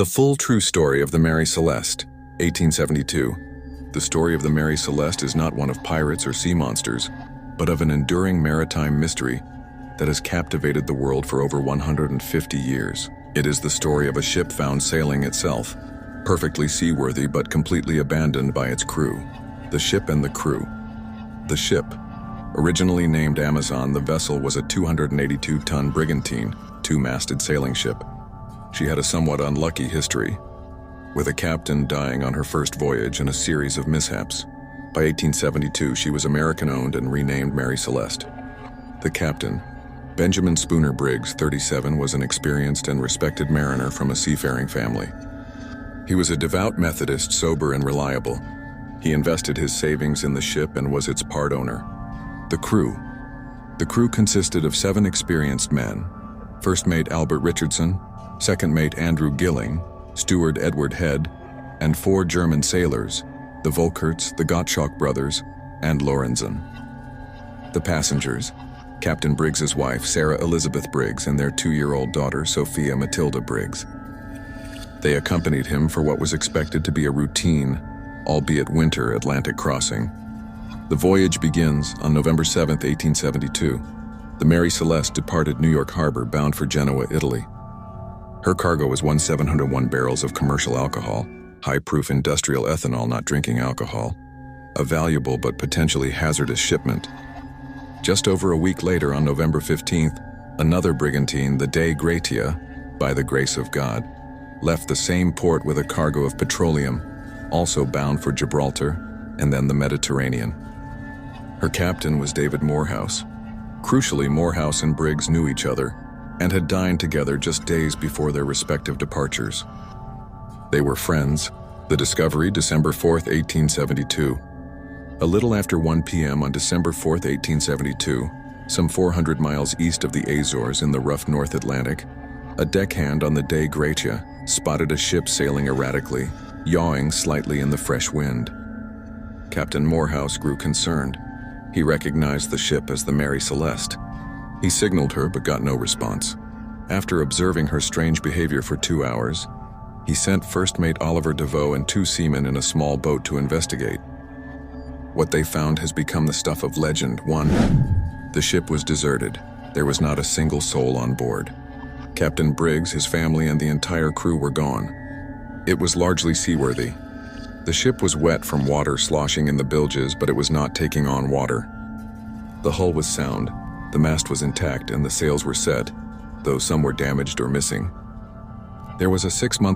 The full true story of the Mary Celeste, 1872. The story of the Mary Celeste is not one of pirates or sea monsters, but of an enduring maritime mystery that has captivated the world for over 150 years. It is the story of a ship found sailing itself, perfectly seaworthy but completely abandoned by its crew. The ship and the crew. The ship, originally named Amazon, the vessel was a 282-ton brigantine, two-masted sailing ship. She had a somewhat unlucky history, with a captain dying on her first voyage and a series of mishaps. By 1872, she was American-owned and renamed Mary Celeste. The captain, Benjamin Spooner Briggs, 37, was an experienced and respected mariner from a seafaring family. He was a devout Methodist, sober and reliable. He invested his savings in the ship and was its part owner. The crew. The crew consisted of 7 experienced men: First Mate Albert Richardson, Second Mate Andrew Gilling, Steward Edward Head, and 4 German sailors, the Volkerts, the Gottschalk brothers, and Lorenzen. The passengers: Captain Briggs's wife, Sarah Elizabeth Briggs, and their 2-year-old daughter, Sophia Matilda Briggs. They accompanied him for what was expected to be a routine, albeit winter, Atlantic crossing. The voyage begins on November 7, 1872. The Mary Celeste departed New York Harbor bound for Genoa, Italy. Her cargo was 1,701 barrels of commercial alcohol, high-proof industrial ethanol, not drinking alcohol, a valuable but potentially hazardous shipment. Just over a week later, on November 15th, another brigantine, the Dei Gratia, by the grace of God, left the same port with a cargo of petroleum, also bound for Gibraltar and then the Mediterranean. Her captain was David Morehouse. Crucially, Morehouse and Briggs knew each other and had dined together just days before their respective departures. They were friends. The discovery, December 4th, 1872. A little after 1 p.m. on December 4th, 1872, some 400 miles east of the Azores in the rough North Atlantic, a deckhand on the Dei Gratia spotted a ship sailing erratically, yawing slightly in the fresh wind. Captain Morehouse grew concerned. He recognized the ship as the Mary Celeste. He signaled her but got no response. After observing her strange behavior for 2 hours, he sent First Mate Oliver DeVoe and 2 seamen in a small boat to investigate. What they found has become the stuff of legend. 1. The ship was deserted. There was not a single soul on board. Captain Briggs, his family, and the entire crew were gone. It was largely seaworthy. The ship was wet from water sloshing in the bilges, but it was not taking on water. The hull was sound, the mast was intact, and the sails were set, though some were damaged or missing. There was a 6-month